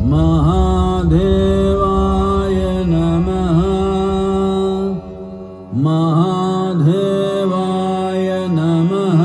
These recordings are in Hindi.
महादेवाय नमः। महादेवाय नमः।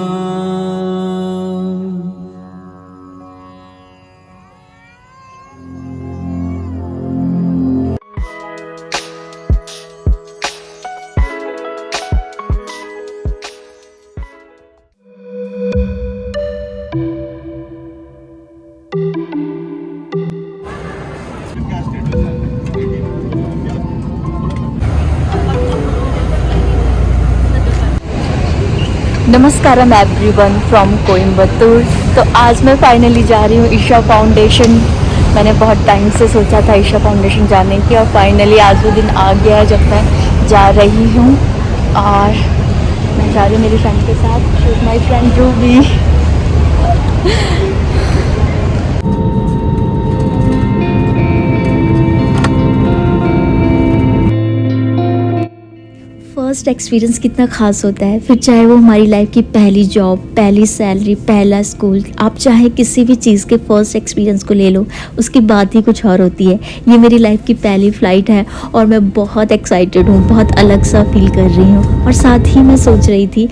नमस्कारम एवरीवन फ्रॉम कोयम्बतूर। तो आज मैं फाइनली जा रही हूँ ईशा फाउंडेशन। मैंने बहुत टाइम से सोचा था ईशा फाउंडेशन जाने की और फाइनली आज वो दिन आ गया है जब मैं जा रही हूँ। और मैं जा रही हूँ मेरी फ्रेंड के साथ, my friend Ruby. First experience कितना ख़ास होता है, फिर चाहे वो हमारी लाइफ की पहली जॉब, पहली सैलरी, पहला स्कूल, आप चाहे किसी भी चीज़ के फर्स्ट एक्सपीरियंस को ले लो, उसकी बात ही कुछ और होती है। ये मेरी लाइफ की पहली फ़्लाइट है और मैं बहुत एक्साइटेड हूँ, बहुत अलग सा फील कर रही हूँ। और साथ ही मैं सोच रही थी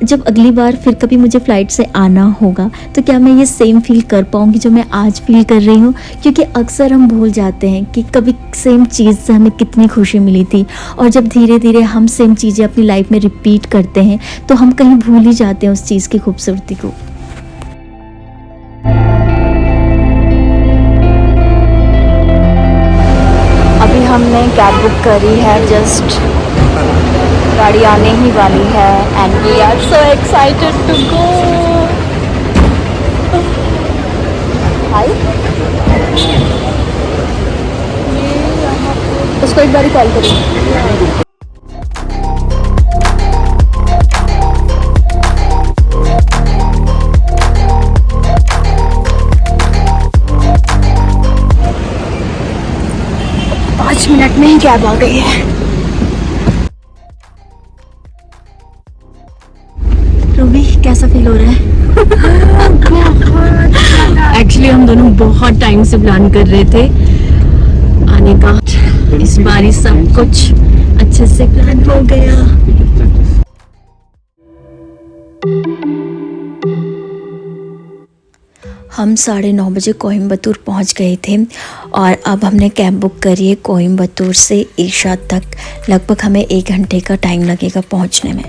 जब अगली बार फिर कभी मुझे फ़्लाइट से आना होगा तो क्या मैं ये सेम फील कर पाऊँगी जो मैं आज फील कर रही हूँ। क्योंकि अक्सर हम भूल जाते हैं कि कभी सेम चीज़ से हमें कितनी खुशी मिली थी, और जब धीरे धीरे हम सेम चीज़ें अपनी लाइफ में रिपीट करते हैं तो हम कहीं भूल ही जाते हैं उस चीज़ की खूबसूरती को। अभी हमने कैब बुक करी है, जस्ट गाड़ी आने ही वाली है and we are so excited to go. Hi, उसको एक बार कॉल करिए। 5 मिनट में ही कैब आ गई है। रूबी, कैसा फील हो रहा है? एक्चुअली हम दोनों बहुत टाइम से प्लान कर रहे थे आने का। इस बार ही सब कुछ अच्छे से प्लान हो गया। हम 9:30 बजे कोयम्बतूर पहुंच गए थे और अब हमने कैब बुक करी है कोयम्बतूर से ईशा तक। लगभग हमें 1 घंटे का टाइम लगेगा पहुंचने में।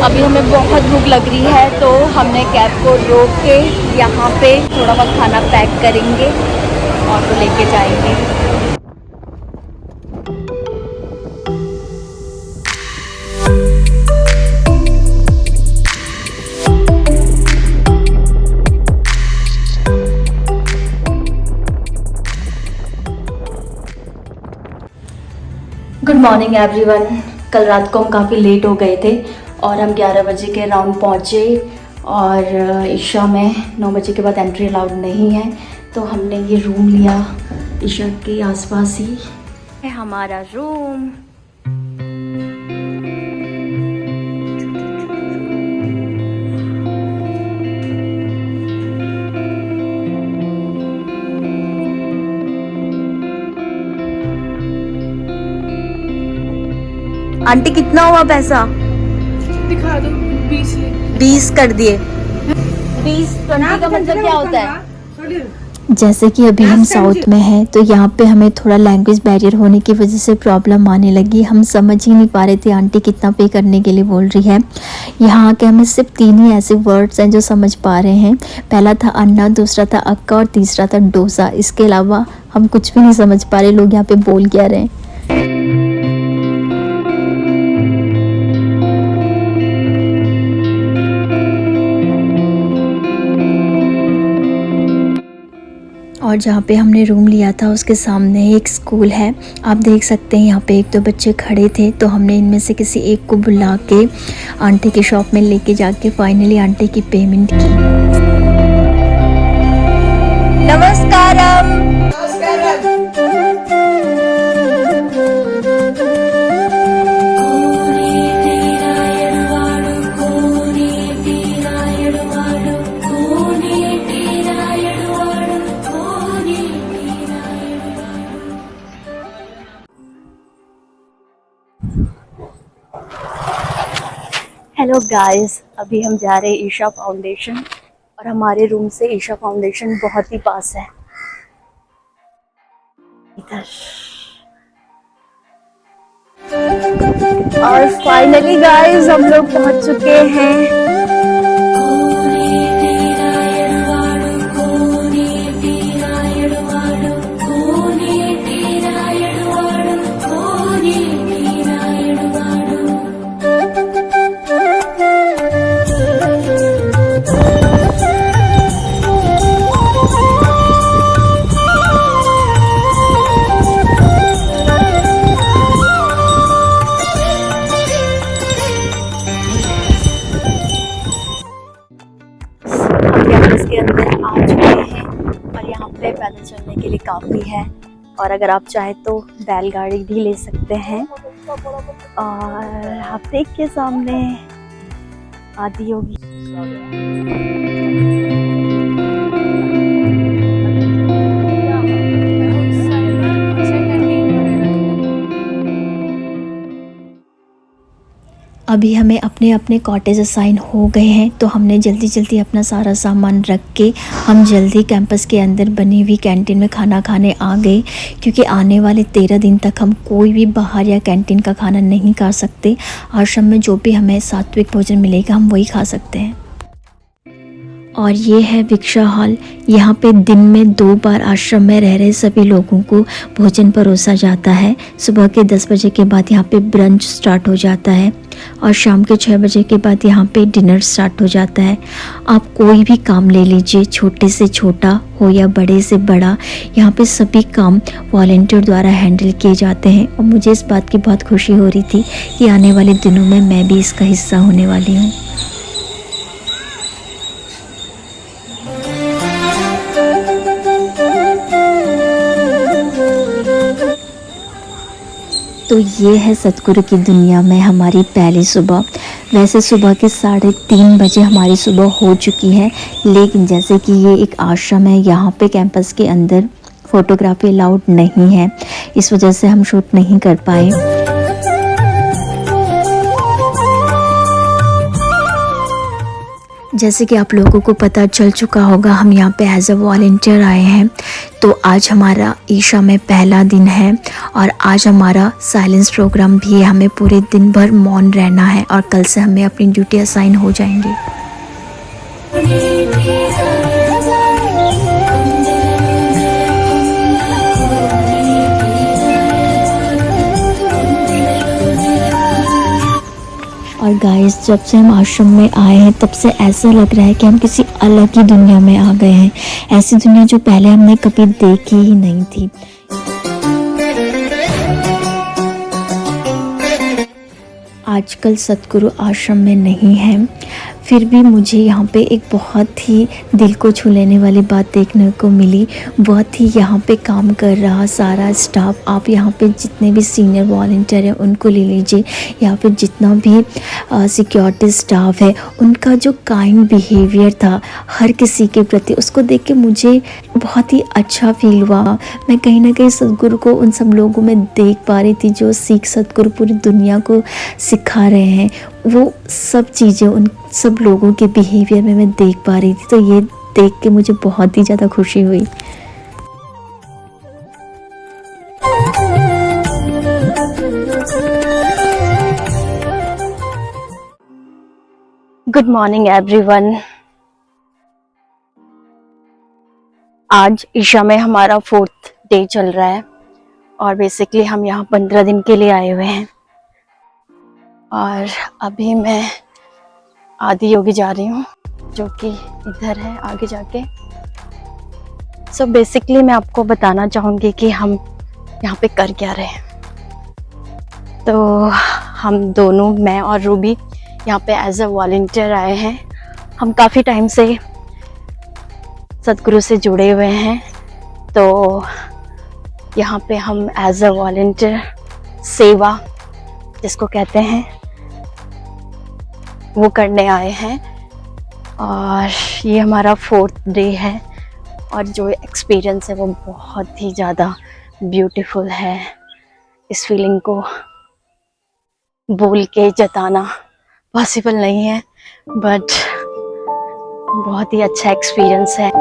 अभी हमें बहुत भूख लग रही है तो हमने कैब को रोक के यहाँ पे थोड़ा बहुत खाना पैक करेंगे और तो लेके जाएंगे। Good morning everyone. कल रात को हम काफ़ी लेट हो गए थे और हम 11 बजे के राउंड पहुँचे और ईशा में 9 बजे के बाद एंट्री अलाउड नहीं है, तो हमने ये रूम लिया ईशा के आसपास ही है हमारा रूम। आंटी कितना हुआ पैसा? दिखा दो। 20 कर दिए। 20 का मतलब क्या होता है? जैसे कि अभी हम साउथ में हैं तो यहाँ पे हमें थोड़ा लैंग्वेज बैरियर होने की वजह से प्रॉब्लम आने लगी। हम समझ ही नहीं पा रहे थे आंटी कितना पे करने के लिए बोल रही है। यहाँ के हमें सिर्फ 3 ही ऐसे वर्ड्स हैं जो समझ पा रहे हैं। पहला था अन्ना, दूसरा था अक्का और तीसरा था डोसा। इसके अलावा हम कुछ भी नहीं समझ पा रहे लोग यहाँ पे बोल क्या रहे हैं। और जहाँ पे हमने रूम लिया था उसके सामने एक स्कूल है, आप देख सकते हैं। यहाँ पे 1-2 बच्चे खड़े थे तो हमने इनमें से किसी एक को बुला के आंटी की शॉप में लेके जाके फाइनली आंटी की पेमेंट की। नमस्कारम। हेलो गाइस, अभी हम जा रहे हैं ईशा फाउंडेशन और हमारे रूम से ईशा फाउंडेशन बहुत ही पास है। इधर और फाइनली गाइस हम लोग पहुंच चुके हैं। कैंपस के अंदर आ चुके हैं और यहाँ पे पैदल चलने के लिए काफ़ी है और अगर आप चाहे तो बैलगाड़ी भी ले सकते हैं। और आप देखिए सामने आदि योगी। अभी हमें अपने अपने कॉटेज असाइन हो गए हैं, तो हमने जल्दी जल्दी अपना सारा सामान रख के हम जल्दी कैंपस के अंदर बनी हुई कैंटीन में खाना खाने आ गए, क्योंकि आने वाले 13 दिन तक हम कोई भी बाहर या कैंटीन का खाना नहीं खा सकते। आश्रम में जो भी हमें सात्विक भोजन मिलेगा हम वही खा सकते हैं। और ये है भिक्षा हॉल। यहाँ पे दिन में 2 बार आश्रम में रह रहे सभी लोगों को भोजन परोसा जाता है। सुबह के 10 बजे के बाद यहाँ पे ब्रंच स्टार्ट हो जाता है और शाम के 6 बजे के बाद यहाँ पे डिनर स्टार्ट हो जाता है। आप कोई भी काम ले लीजिए, छोटे से छोटा हो या बड़े से बड़ा, यहाँ पे सभी काम वॉलंटियर द्वारा हैंडल किए जाते हैं। और मुझे इस बात की बहुत खुशी हो रही थी कि आने वाले दिनों में मैं भी इसका हिस्सा होने वाली हूँ। तो ये है सतगुरु की दुनिया में हमारी पहली सुबह। वैसे सुबह के 3:30 बजे हमारी सुबह हो चुकी है, लेकिन जैसे कि ये एक आश्रम है, यहाँ पे कैंपस के अंदर फ़ोटोग्राफी अलाउड नहीं है, इस वजह से हम शूट नहीं कर पाए। जैसे कि आप लोगों को पता चल चुका होगा, हम यहाँ पे एज अ वॉलंटियर आए हैं। तो आज हमारा ईशा में पहला दिन है और आज हमारा साइलेंस प्रोग्राम भी है। हमें पूरे दिन भर मौन रहना है और कल से हमें अपनी ड्यूटी असाइन हो जाएंगी। और गाइस, जब से हम आश्रम में आए हैं तब से ऐसा लग रहा है कि हम किसी अलग ही दुनिया में आ गए हैं। ऐसी दुनिया जो पहले हमने कभी देखी ही नहीं थी। आजकल सतगुरु आश्रम में नहीं है, फिर भी मुझे यहाँ पे एक बहुत ही दिल को छू लेने वाली बात देखने को मिली। बहुत ही यहाँ पे काम कर रहा सारा स्टाफ, आप यहाँ पे जितने भी सीनियर वॉलंटियर हैं उनको ले लीजिए या फिर जितना भी सिक्योरिटी स्टाफ है, उनका जो काइंड बिहेवियर था हर किसी के प्रति, उसको देख के मुझे बहुत ही अच्छा फील हुआ। मैं कहीं ना कहीं सतगुरु को उन सब लोगों में देख पा रही थी जो सीख सतगुरु पूरी दुनिया को सिखा रहे हैं। वो सब चीज़ें उन सब लोगों के बिहेवियर में मैं देख पा रही थी, तो ये देख के मुझे बहुत ही ज़्यादा खुशी हुई। Good morning everyone. आज ईशा में हमारा 4th डे चल रहा है और बेसिकली हम यहाँ 15 दिन के लिए आए हुए हैं। और अभी मैं आदि योगी जा रही हूँ, जो कि इधर है आगे जाके। सो बेसिकली मैं आपको बताना चाहूँगी कि हम यहाँ पे कर क्या रहे हैं। तो हम दोनों, मैं और रूबी, यहाँ पे एज अ वॉलंटियर आए हैं। हम काफ़ी टाइम से सतगुरु से जुड़े हुए हैं, तो यहाँ पे हम एज अ वॉलंटियर सेवा जिसको कहते हैं वो करने आए हैं। और ये हमारा 4th डे है और जो एक्सपीरियंस है वो बहुत ही ज़्यादा ब्यूटीफुल है। इस फीलिंग को बोल के जताना पॉसिबल नहीं है, बट बहुत ही अच्छा एक्सपीरियंस है।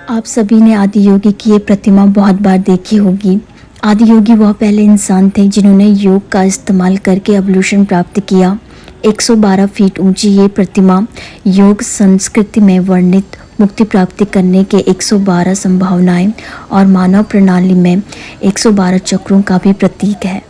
आप सभी ने आदि योगी की ये प्रतिमा बहुत बार देखी होगी। आदि योगी वह पहले इंसान थे जिन्होंने योग का इस्तेमाल करके एवोल्यूशन प्राप्त किया। 112 फीट ऊंची ये प्रतिमा योग संस्कृति में वर्णित मुक्ति प्राप्ति करने के 112 संभावनाएं और मानव प्रणाली में 112 चक्रों का भी प्रतीक है।